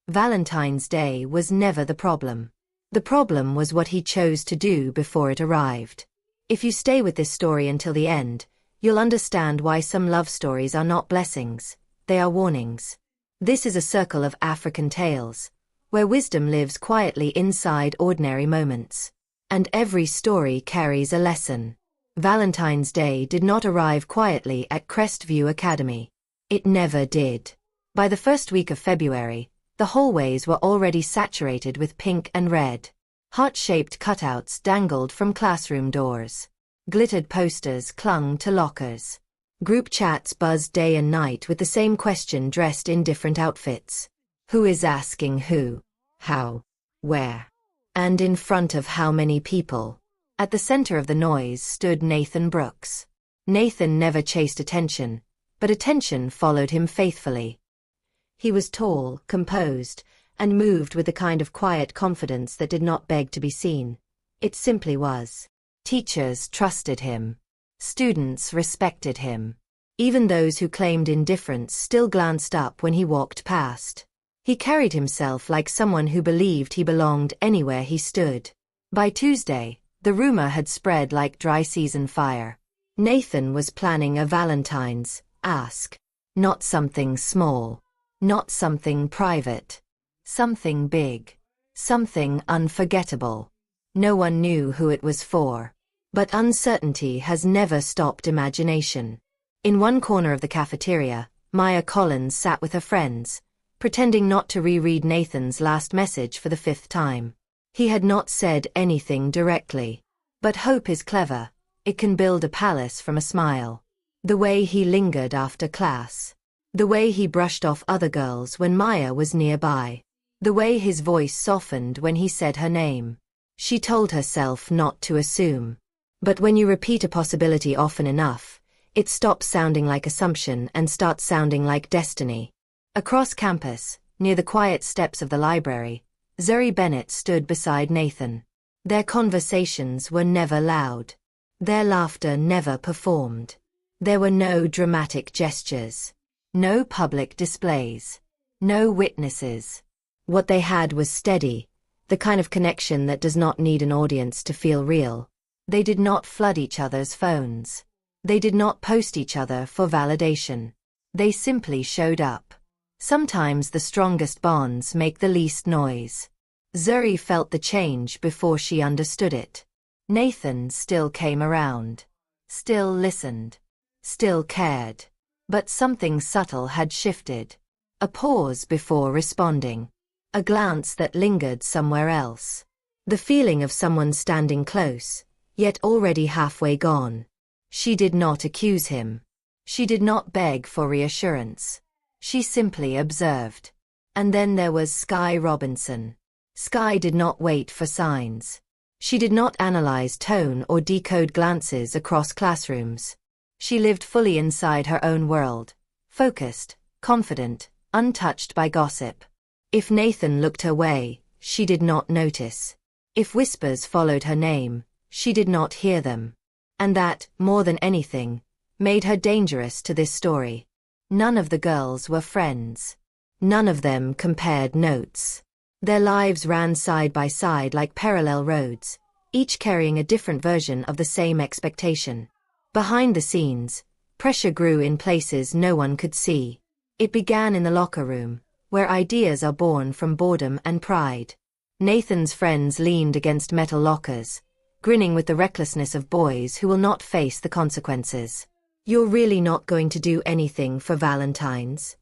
Valentine's Day was never the problem. The problem was what he chose to do before it arrived. If you stay with this story until the end, you'll understand why some love stories are not blessings, they are warnings. This is a circle of African tales, where wisdom lives quietly inside ordinary moments. And every story carries a lesson. Valentine's Day did not arrive quietly at Crestview Academy. It never did. By the first week of February, the hallways were already saturated with pink and red. Heart-shaped cutouts dangled from classroom doors. Glittered posters clung to lockers. Group chats buzzed day and night with the same question dressed in different outfits. Who is asking who? How? Where? And in front of how many people? At the center of the noise stood Nathan Brooks. Nathan never chased attention, but attention followed him faithfully. He was tall, composed, and moved with the kind of quiet confidence that did not beg to be seen. It simply was. Teachers trusted him. Students respected him. Even those who claimed indifference still glanced up when he walked past. He carried himself like someone who believed he belonged anywhere he stood. By Tuesday, the rumor had spread like dry season fire. Nathan was planning a Valentine's ask. Not something small. Not something private. Something big. Something unforgettable. No one knew who it was for. But uncertainty has never stopped imagination. In one corner of the cafeteria, Maya Collins sat with her friends, pretending not to reread Nathan's last message for the 5th time. He had not said anything directly. But hope is clever. It can build a palace from a smile. The way he lingered after class. The way he brushed off other girls when Maya was nearby. The way his voice softened when he said her name. She told herself not to assume. But when you repeat a possibility often enough, it stops sounding like assumption and starts sounding like destiny. Across campus, near the quiet steps of the library, Zuri Bennett stood beside Nathan. Their conversations were never loud. Their laughter never performed. There were no dramatic gestures. No public displays. No witnesses. What they had was steady, the kind of connection that does not need an audience to feel real. They did not flood each other's phones. They did not post each other for validation. They simply showed up. Sometimes the strongest bonds make the least noise. Zuri felt the change before she understood it. Nathan still came around. Still listened. Still cared. But something subtle had shifted. A pause before responding. A glance that lingered somewhere else. The feeling of someone standing close, yet already halfway gone. She did not accuse him. She did not beg for reassurance. She simply observed. And then there was Sky Robinson. Sky did not wait for signs. She did not analyze tone or decode glances across classrooms. She lived fully inside her own world, focused, confident, untouched by gossip. If Nathan looked her way, she did not notice. If whispers followed her name, she did not hear them. And that, more than anything, made her dangerous to this story. None of the girls were friends. None of them compared notes. Their lives ran side by side like parallel roads, each carrying a different version of the same expectation. Behind the scenes, pressure grew in places no one could see. It began in the locker room, where ideas are born from boredom and pride. Nathan's friends leaned against metal lockers, grinning with the recklessness of boys who will not face the consequences. "You're really not going to do anything for Valentine's?"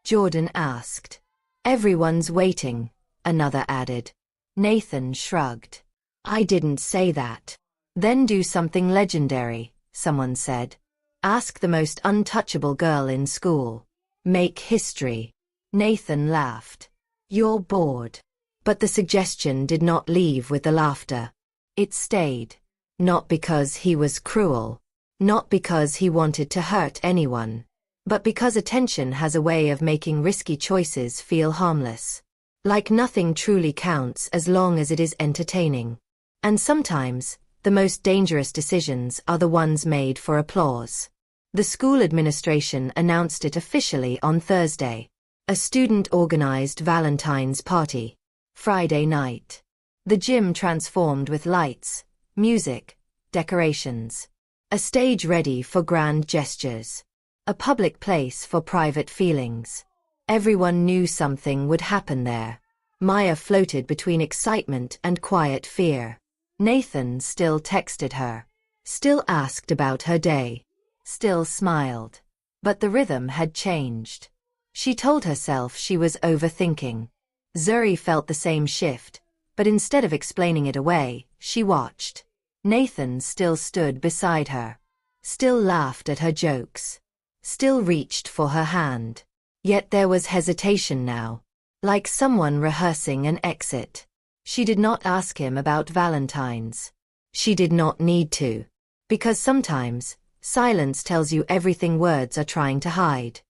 Jordan asked. "Everyone's waiting," another added. Nathan shrugged. "I didn't say that." "Then do something legendary," someone said. "Ask the most untouchable girl in school. Make history." Nathan laughed. "You're bored." But the suggestion did not leave with the laughter. It stayed. Not because he was cruel. Not because he wanted to hurt anyone. But because attention has a way of making risky choices feel harmless. Like nothing truly counts as long as it is entertaining. And sometimes, the most dangerous decisions are the ones made for applause. The school administration announced it officially on Thursday. A student organized Valentine's party. Friday night. The gym transformed with lights, music, decorations. A stage ready for grand gestures. A public place for private feelings. Everyone knew something would happen there. Maya floated between excitement and quiet fear. Nathan still texted her. Still asked about her day. Still smiled. But the rhythm had changed. She told herself she was overthinking. Zuri felt the same shift, but instead of explaining it away, she watched. Nathan still stood beside her. Still laughed at her jokes. Still reached for her hand. Yet there was hesitation now. Like someone rehearsing an exit. She did not ask him about Valentine's. She did not need to. Because sometimes, silence tells you everything words are trying to hide.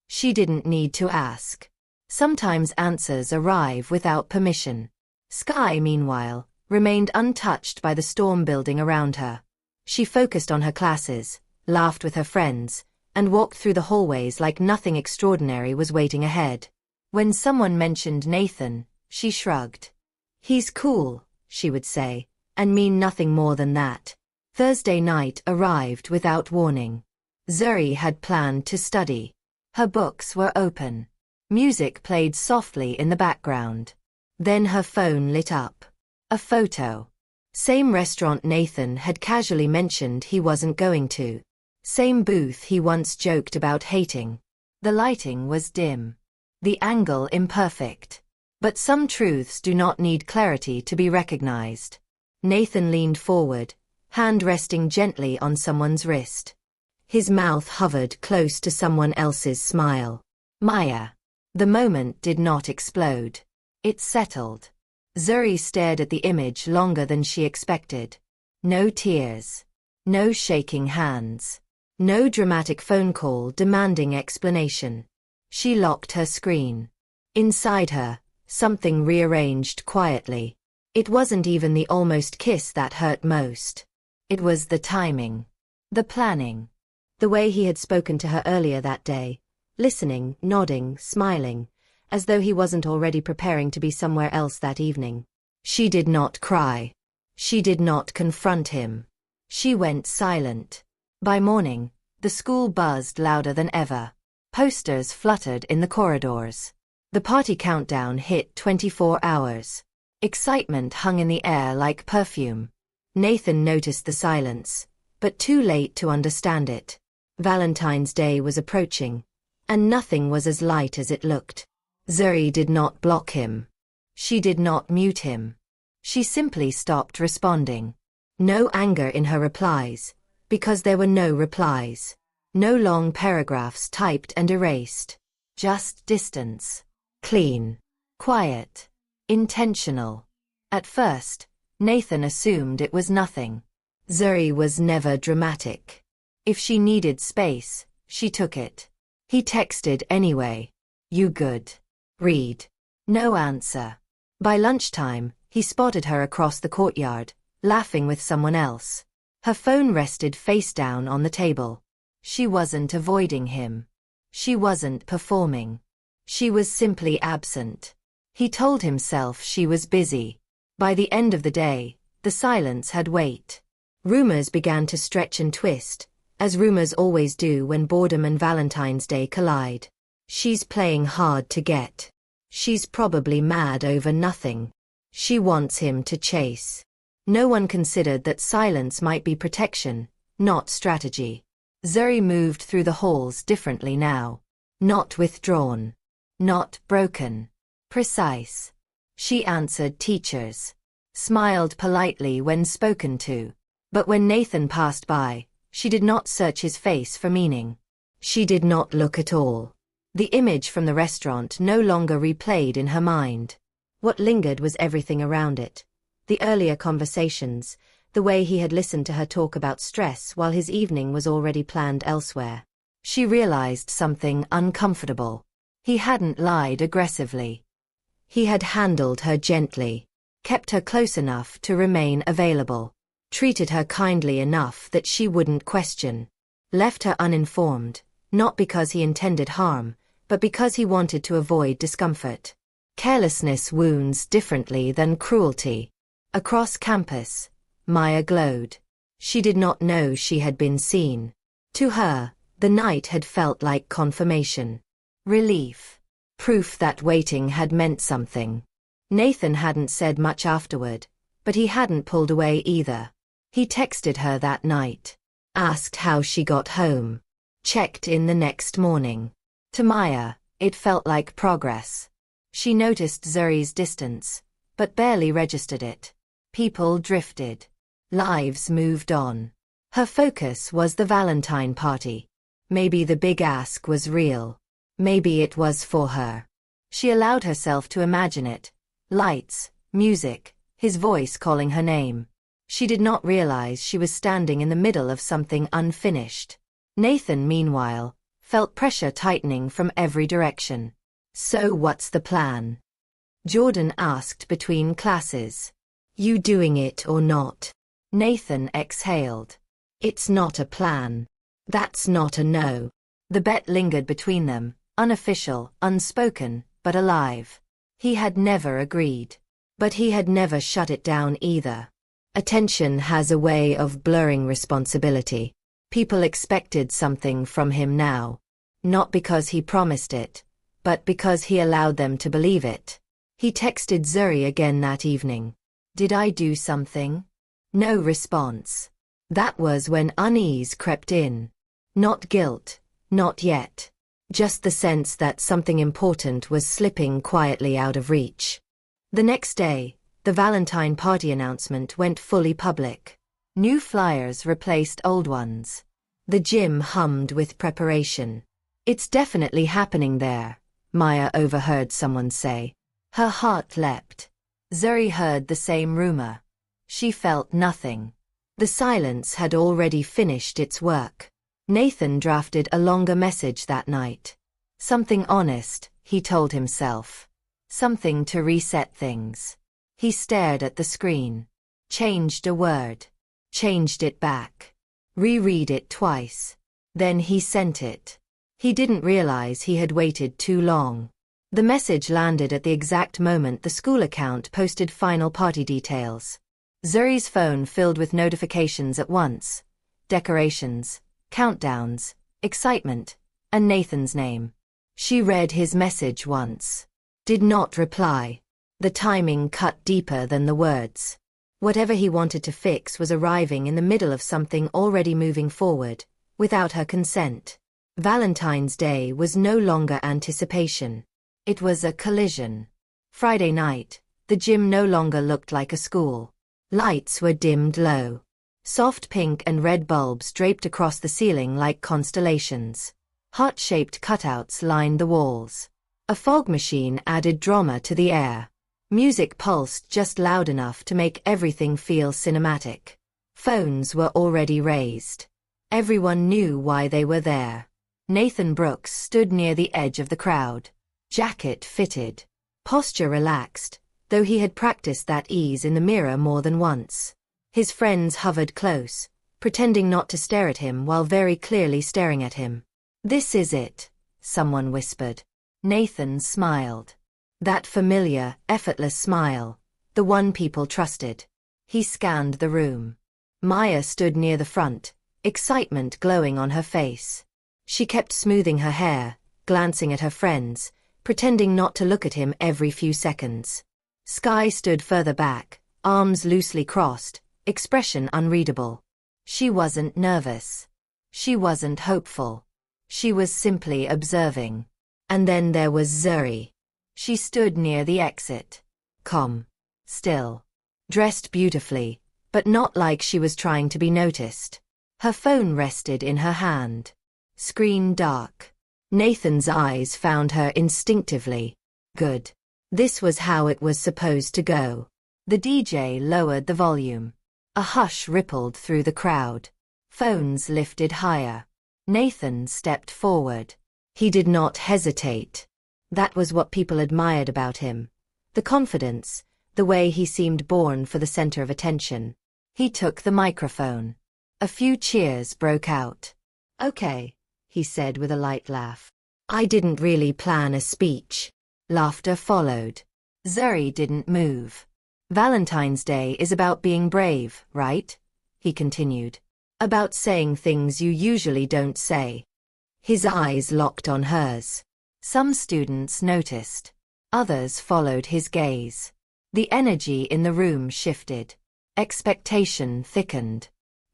She didn't need to ask. Sometimes answers arrive without permission. Sky, meanwhile, remained untouched by the storm building around her. She focused on her classes, laughed with her friends, and walked through the hallways like nothing extraordinary was waiting ahead. When someone mentioned Nathan, she shrugged. He's cool, she would say, and mean nothing more than that. Thursday night arrived without warning. Zuri had planned to study. Her books were open. Music played softly in the background. Then her phone lit up. A photo. Same restaurant Nathan had casually mentioned he wasn't going to. Same booth he once joked about hating. The lighting was dim. The angle imperfect. But some truths do not need clarity to be recognized. Nathan leaned forward, hand resting gently on someone's wrist. His mouth hovered close to someone else's smile. Maya. The moment did not explode. It settled. Zuri stared at the image longer than she expected. No tears. No shaking hands. No dramatic phone call demanding explanation. She locked her screen. Inside her, something rearranged quietly. It wasn't even the almost kiss that hurt most. It was the timing. The planning. The way he had spoken to her earlier that day. Listening, nodding, smiling, as though he wasn't already preparing to be somewhere else that evening. She did not cry. She did not confront him. She went silent. By morning, the school buzzed louder than ever. Posters fluttered in the corridors. The party countdown hit 24 hours. Excitement hung in the air like perfume. Nathan noticed the silence, but too late to understand it. Valentine's Day was approaching, and nothing was as light as it looked. Zuri did not block him. She did not mute him. She simply stopped responding. No anger in her replies, because there were no replies. No long paragraphs typed and erased. Just distance. Clean. Quiet. Intentional. At first, Nathan assumed it was nothing. Zuri was never dramatic. If she needed space, she took it. He texted anyway. You good? Read. No answer. By lunchtime, he spotted her across the courtyard, laughing with someone else. Her phone rested face down on the table. She wasn't avoiding him. She wasn't performing. She was simply absent. He told himself she was busy. By the end of the day, the silence had weight. Rumors began to stretch and twist, as rumors always do when boredom and Valentine's Day collide. She's playing hard to get. She's probably mad over nothing. She wants him to chase. No one considered that silence might be protection, not strategy. Zuri moved through the halls differently now. Not withdrawn. Not broken. Precise. She answered teachers. Smiled politely when spoken to. But when Nathan passed by, she did not search his face for meaning. She did not look at all. The image from the restaurant no longer replayed in her mind. What lingered was everything around it. The earlier conversations, the way he had listened to her talk about stress while his evening was already planned elsewhere. She realized something uncomfortable. He hadn't lied aggressively. He had handled her gently, kept her close enough to remain available, treated her kindly enough that she wouldn't question, left her uninformed, not because he intended harm, but because he wanted to avoid discomfort. Carelessness wounds differently than cruelty. Across campus, Maya glowed. She did not know she had been seen. To her, the night had felt like confirmation. Relief. Proof that waiting had meant something. Nathan hadn't said much afterward, but he hadn't pulled away either. He texted her that night. Asked how she got home. Checked in the next morning. To Maya, it felt like progress. She noticed Zuri's distance, but barely registered it. People drifted. Lives moved on. Her focus was the Valentine party. Maybe the big ask was real. Maybe it was for her. She allowed herself to imagine it. Lights, music, his voice calling her name. She did not realize she was standing in the middle of something unfinished. Nathan, meanwhile, felt pressure tightening from every direction. So what's the plan? Jordan asked between classes. You doing it or not? Nathan exhaled. It's not a plan. That's not a no. The bet lingered between them, unofficial, unspoken, but alive. He had never agreed. But he had never shut it down either. Attention has a way of blurring responsibility. People expected something from him now. Not because he promised it, but because he allowed them to believe it. He texted Zuri again that evening. Did I do something? No response. That was when unease crept in. Not guilt, not yet. Just the sense that something important was slipping quietly out of reach. The next day, the Valentine party announcement went fully public. New flyers replaced old ones. The gym hummed with preparation. It's definitely happening there, Maya overheard someone say. Her heart leapt. Zuri heard the same rumor. She felt nothing. The silence had already finished its work. Nathan drafted a longer message that night. Something honest, he told himself. Something to reset things. He stared at the screen. Changed a word. Changed it back. Reread it twice. Then he sent it. He didn't realize he had waited too long. The message landed at the exact moment the school account posted final party details. Zuri's phone filled with notifications at once. Decorations, countdowns, excitement, and Nathan's name. She read his message once. Did not reply. The timing cut deeper than the words. Whatever he wanted to fix was arriving in the middle of something already moving forward, without her consent. Valentine's Day was no longer anticipation. It was a collision. Friday night, the gym no longer looked like a school. Lights were dimmed low. Soft pink and red bulbs draped across the ceiling like constellations. Heart-shaped cutouts lined the walls. A fog machine added drama to the air. Music pulsed just loud enough to make everything feel cinematic. Phones were already raised. Everyone knew why they were there. Nathan Brooks stood near the edge of the crowd. Jacket fitted. Posture relaxed, though he had practiced that ease in the mirror more than once. His friends hovered close, pretending not to stare at him while very clearly staring at him. This is it, someone whispered. Nathan smiled. That familiar, effortless smile, the one people trusted. He scanned the room. Maya stood near the front, excitement glowing on her face. She kept smoothing her hair, glancing at her friends, pretending not to look at him every few seconds. Sky stood further back, arms loosely crossed, expression unreadable. She wasn't nervous. She wasn't hopeful. She was simply observing. And then there was Zuri. She stood near the exit. Calm. Still. Dressed beautifully, but not like she was trying to be noticed. Her phone rested in her hand. Screen dark. Nathan's eyes found her instinctively. Good. This was how it was supposed to go. The DJ lowered the volume. A hush rippled through the crowd. Phones lifted higher. Nathan stepped forward. He did not hesitate. That was what people admired about him. The confidence, the way he seemed born for the center of attention. He took the microphone. A few cheers broke out. Okay, he said with a light laugh. I didn't really plan a speech. Laughter followed. Zuri didn't move. Valentine's Day is about being brave, right? He continued. About saying things you usually don't say. His eyes locked on hers. Some students noticed. Others followed his gaze. The energy in the room shifted. Expectation thickened.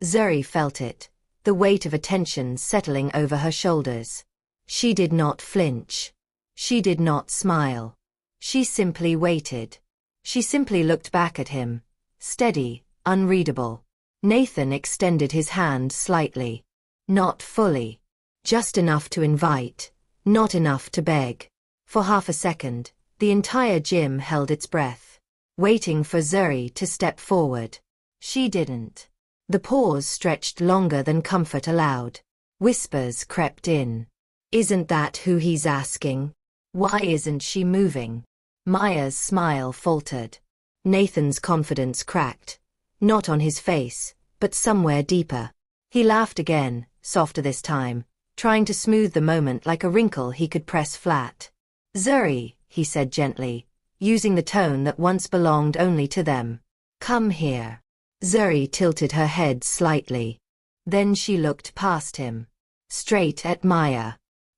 Zuri felt it, the weight of attention settling over her shoulders. She did not flinch. She did not smile. She simply waited. She simply looked back at him, steady, unreadable. Nathan extended his hand slightly. Not fully. Just enough to invite, not enough to beg. For half a second, the entire gym held its breath, waiting for Zuri to step forward. She didn't. The pause stretched longer than comfort allowed. Whispers crept in. Isn't that who he's asking? Why isn't she moving? Maya's smile faltered. Nathan's confidence cracked. Not on his face, but somewhere deeper. He laughed again, softer this time, trying to smooth the moment like a wrinkle he could press flat. Zuri, he said gently, using the tone that once belonged only to them. Come here. Zuri tilted her head slightly. Then she looked past him. Straight at Maya.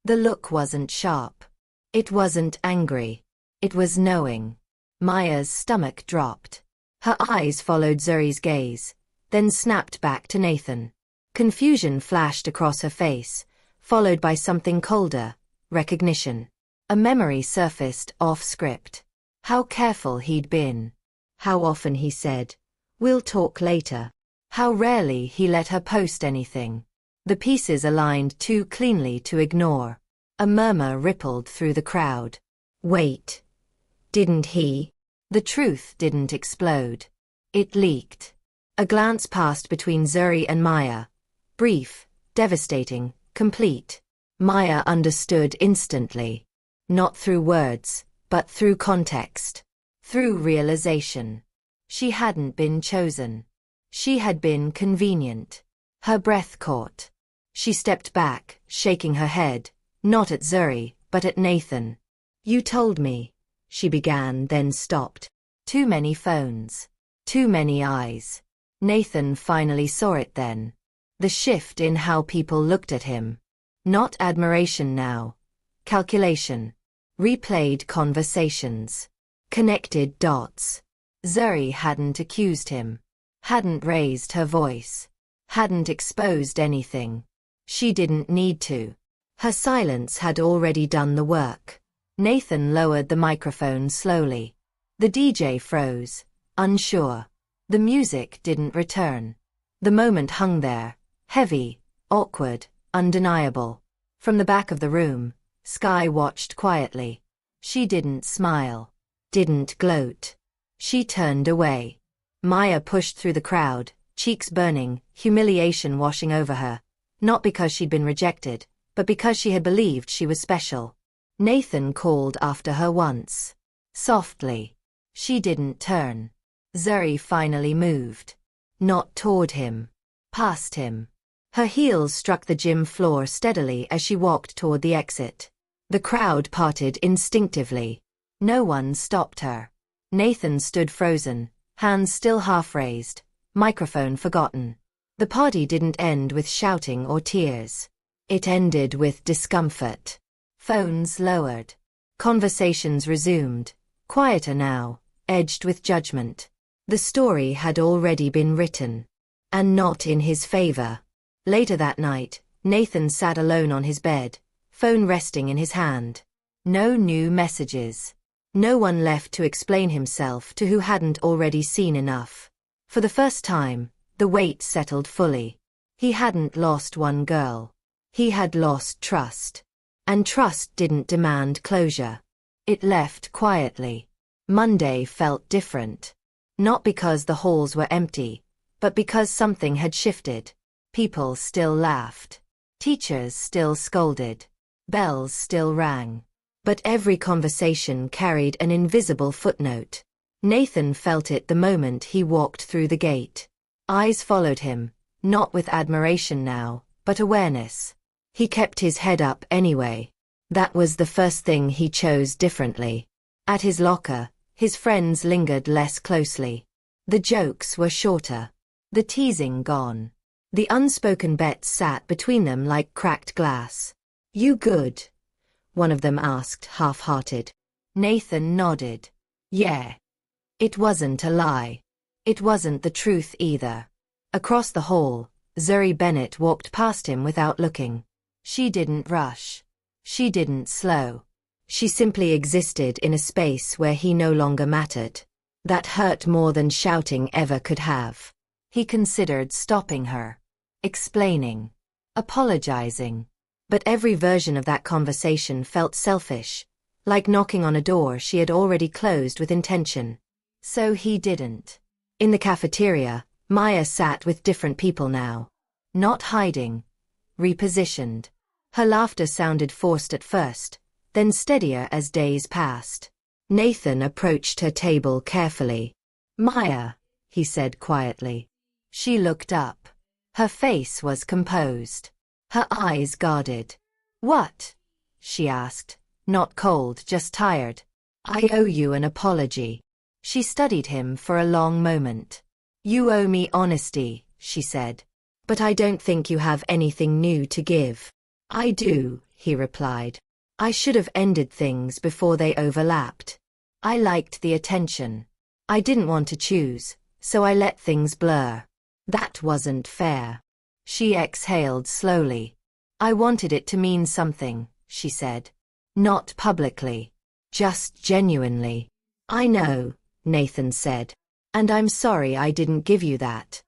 The look wasn't sharp. It wasn't angry. It was knowing. Maya's stomach dropped. Her eyes followed Zuri's gaze, then snapped back to Nathan. Confusion flashed across her face, followed by something colder, recognition. A memory surfaced off script. How careful he'd been. How often he said, "We'll talk later." How rarely he let her post anything. The pieces aligned too cleanly to ignore. A murmur rippled through the crowd. Wait. Didn't he? The truth didn't explode. It leaked. A glance passed between Zuri and Maya. Brief, devastating, complete. Maya understood instantly. Not through words, but through context. Through realization. She hadn't been chosen. She had been convenient. Her breath caught. She stepped back, shaking her head, not at Zuri, but at Nathan. You told me, she began, then stopped. Too many phones. Too many eyes. Nathan finally saw it then. The shift in how people looked at him. Not admiration now. Calculation. Replayed conversations. Connected dots. Zuri hadn't accused him. Hadn't raised her voice. Hadn't exposed anything. She didn't need to. Her silence had already done the work. Nathan lowered the microphone slowly. The DJ froze, unsure. The music didn't return. The moment hung there, heavy, awkward, undeniable. From the back of the room, Sky watched quietly. She didn't smile. Didn't gloat. She turned away. Maya pushed through the crowd, cheeks burning, humiliation washing over her. Not because she'd been rejected, but because she had believed she was special. Nathan called after her once. Softly. She didn't turn. Zuri finally moved. Not toward him. Past him. Her heels struck the gym floor steadily as she walked toward the exit. The crowd parted instinctively. No one stopped her. Nathan stood frozen, hands still half raised, microphone forgotten. The party didn't end with shouting or tears. It ended with discomfort. Phones lowered. Conversations resumed, quieter now, edged with judgment. The story had already been written. And not in his favor. Later that night, Nathan sat alone on his bed, phone resting in his hand. No new messages. No one left to explain himself to who hadn't already seen enough. For the first time, the weight settled fully. He hadn't lost one girl. He had lost trust. And trust didn't demand closure. It left quietly. Monday felt different. Not because the halls were empty, but because something had shifted. People still laughed. Teachers still scolded. Bells still rang. But every conversation carried an invisible footnote. Nathan felt it the moment he walked through the gate. Eyes followed him, not with admiration now, but awareness. He kept his head up anyway. That was the first thing he chose differently. At his locker, his friends lingered less closely. The jokes were shorter. The teasing gone. The unspoken bets sat between them like cracked glass. "You good?" one of them asked, half-hearted. Nathan nodded. "Yeah." It wasn't a lie. It wasn't the truth either. Across the hall, Zuri Bennett walked past him without looking. She didn't rush. She didn't slow. She simply existed in a space where he no longer mattered. That hurt more than shouting ever could have. He considered stopping her, explaining, apologizing. But every version of that conversation felt selfish, like knocking on a door she had already closed with intention. So he didn't. In the cafeteria, Maya sat with different people now. Not hiding. Repositioned. Her laughter sounded forced at first, then steadier as days passed. Nathan approached her table carefully. "Maya," he said quietly. She looked up. Her face was composed. Her eyes guarded. "What?" she asked, not cold, just tired. "I owe you an apology." She studied him for a long moment. "You owe me honesty," she said. "But I don't think you have anything new to give." "I do," he replied. "I should have ended things before they overlapped. I liked the attention. I didn't want to choose, so I let things blur. That wasn't fair." She exhaled slowly. "I wanted it to mean something," she said. "Not publicly. Just genuinely." "I know," Nathan said. "And I'm sorry I didn't give you that."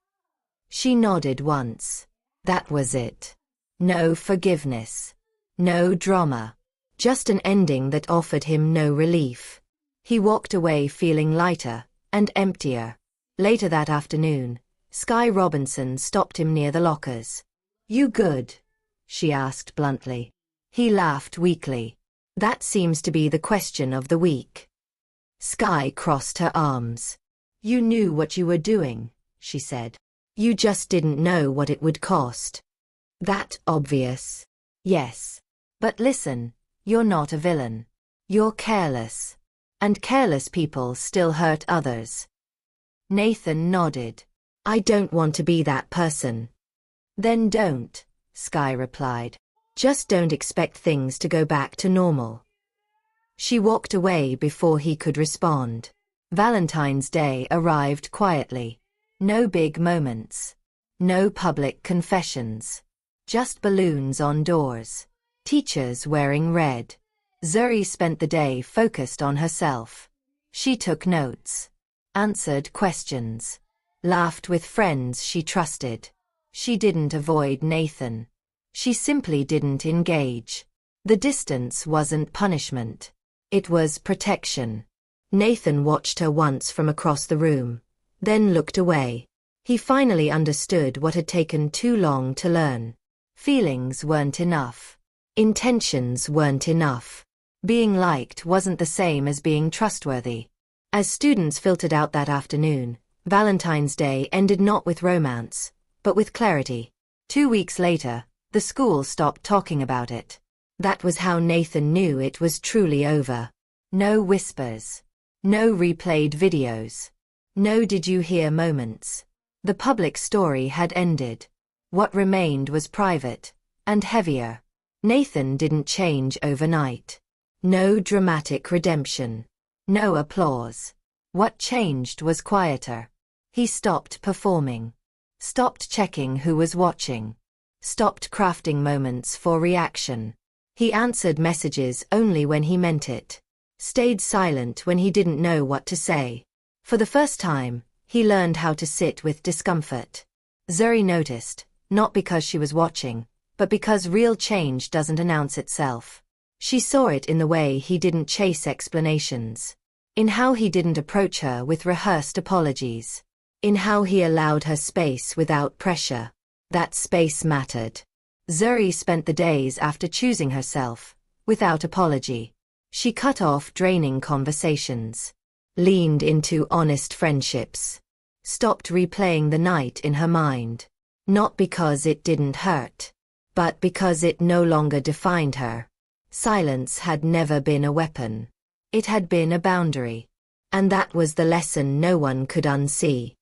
She nodded once. That was it. No forgiveness. No drama. Just an ending that offered him no relief. He walked away feeling lighter and emptier. Later that afternoon, Sky Robinson stopped him near the lockers. "You good?" she asked bluntly. He laughed weakly. "That seems to be the question of the week." Sky crossed her arms. "You knew what you were doing," she said. "You just didn't know what it would cost." "That obvious?" "Yes. But listen, you're not a villain. You're careless. And careless people still hurt others." Nathan nodded. "I don't want to be that person." "Then don't," Sky replied. "Just don't expect things to go back to normal." She walked away before he could respond. Valentine's Day arrived quietly. No big moments. No public confessions. Just balloons on doors. Teachers wearing red. Zuri spent the day focused on herself. She took notes. Answered questions. Laughed with friends she trusted. She didn't avoid Nathan. She simply didn't engage. The distance wasn't punishment. It was protection. Nathan watched her once from across the room, then looked away. He finally understood what had taken too long to learn. Feelings weren't enough. Intentions weren't enough. Being liked wasn't the same as being trustworthy. As students filtered out that afternoon, Valentine's Day ended not with romance, but with clarity. 2 weeks later, the school stopped talking about it. That was how Nathan knew it was truly over. No whispers. No replayed videos. No did you hear moments. The public story had ended. What remained was private, and heavier. Nathan didn't change overnight. No dramatic redemption. No applause. What changed was quieter. He stopped performing. Stopped checking who was watching. Stopped crafting moments for reaction. He answered messages only when he meant it. Stayed silent when he didn't know what to say. For the first time, he learned how to sit with discomfort. Zuri noticed, not because she was watching, but because real change doesn't announce itself. She saw it in the way he didn't chase explanations. In how he didn't approach her with rehearsed apologies. In how he allowed her space without pressure. That space mattered. Zuri spent the days after choosing herself, without apology. She cut off draining conversations. Leaned into honest friendships. Stopped replaying the night in her mind. Not because it didn't hurt, but because it no longer defined her. Silence had never been a weapon. It had been a boundary. And that was the lesson no one could unsee.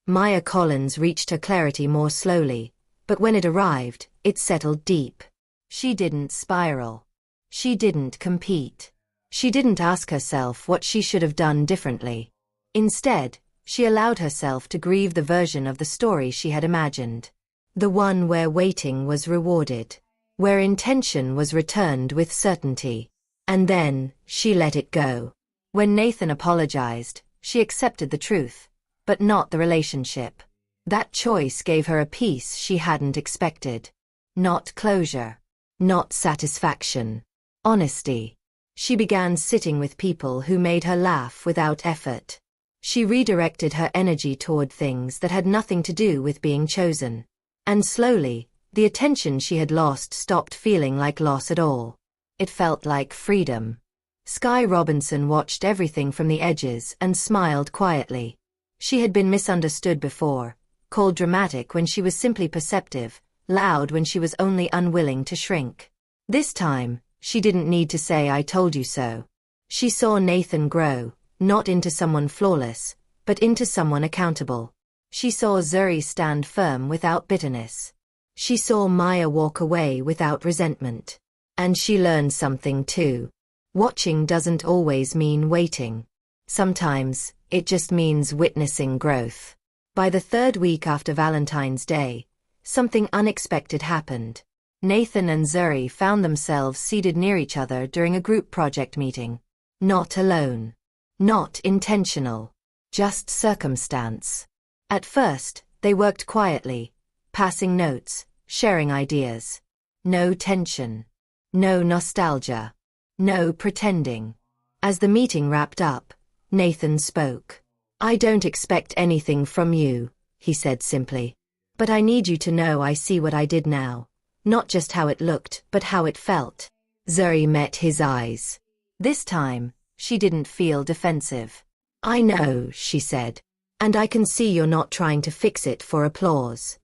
Maya Collins reached her clarity more slowly, but when it arrived, it settled deep. She didn't spiral. She didn't compete. She didn't ask herself what she should have done differently. Instead, she allowed herself to grieve the version of the story she had imagined. The one where waiting was rewarded. Where intention was returned with certainty. And then, she let it go. When Nathan apologized, she accepted the truth, but not the relationship. That choice gave her a peace she hadn't expected. Not closure. Not satisfaction. Honesty. She began sitting with people who made her laugh without effort. She redirected her energy toward things that had nothing to do with being chosen. And slowly, the attention she had lost stopped feeling like loss at all. It felt like freedom. Sky Robinson watched everything from the edges and smiled quietly. She had been misunderstood before, called dramatic when she was simply perceptive, loud when she was only unwilling to shrink. This time, she didn't need to say "I told you so." She saw Nathan grow, not into someone flawless, but into someone accountable. She saw Zuri stand firm without bitterness. She saw Maya walk away without resentment. And she learned something too. Watching doesn't always mean waiting. Sometimes, it just means witnessing growth. By the third week after Valentine's Day, something unexpected happened. Nathan and Zuri found themselves seated near each other during a group project meeting. Not alone. Not intentional. Just circumstance. At first, they worked quietly, passing notes, sharing ideas. No tension. No nostalgia. No pretending. As the meeting wrapped up, Nathan spoke. "I don't expect anything from you," he said simply. "But I need you to know I see what I did now. Not just how it looked, but how it felt." Zuri met his eyes. This time, she didn't feel defensive. "I know," she said. "And I can see you're not trying to fix it for applause."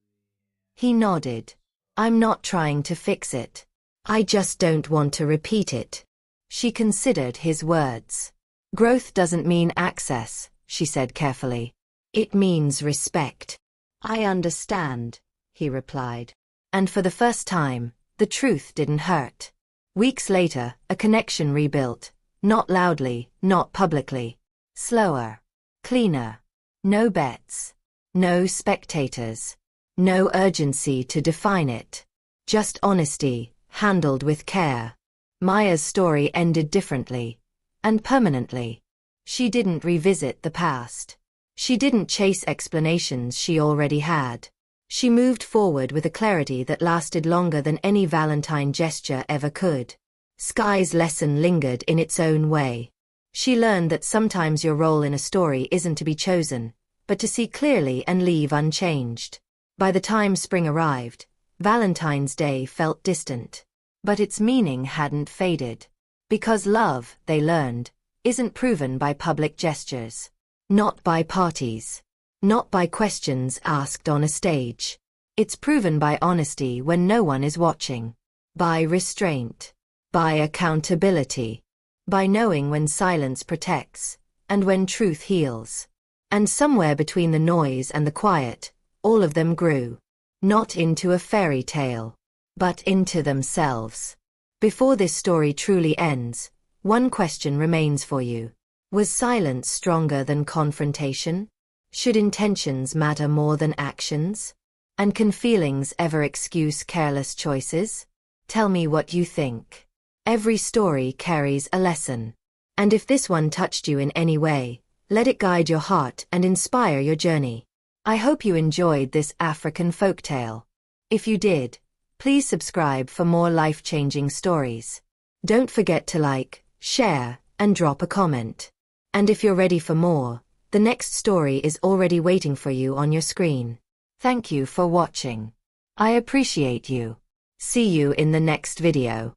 He nodded. "I'm not trying to fix it. I just don't want to repeat it." She considered his words. "Growth doesn't mean access," she said carefully. "It means respect." "I understand," he replied. And for the first time, the truth didn't hurt. Weeks later, a connection rebuilt. Not loudly, not publicly. Slower. Cleaner. No bets. No spectators. No urgency to define it. Just honesty, handled with care. Maya's story ended differently. And permanently. She didn't revisit the past. She didn't chase explanations she already had. She moved forward with a clarity that lasted longer than any Valentine gesture ever could. Sky's lesson lingered in its own way. She learned that sometimes your role in a story isn't to be chosen, but to see clearly and leave unchanged. By the time spring arrived, Valentine's Day felt distant. But its meaning hadn't faded. Because love, they learned, isn't proven by public gestures. Not by parties. Not by questions asked on a stage. It's proven by honesty when no one is watching. By restraint. By accountability. By knowing when silence protects, and when truth heals. And somewhere between the noise and the quiet, all of them grew. Not into a fairy tale, but into themselves. Before this story truly ends, one question remains for you. Was silence stronger than confrontation? Should intentions matter more than actions? And can feelings ever excuse careless choices? Tell me what you think. Every story carries a lesson. And if this one touched you in any way, let it guide your heart and inspire your journey. I hope you enjoyed this African folktale. If you did, please subscribe for more life-changing stories. Don't forget to like, share, and drop a comment. And if you're ready for more, the next story is already waiting for you on your screen. Thank you for watching. I appreciate you. See you in the next video.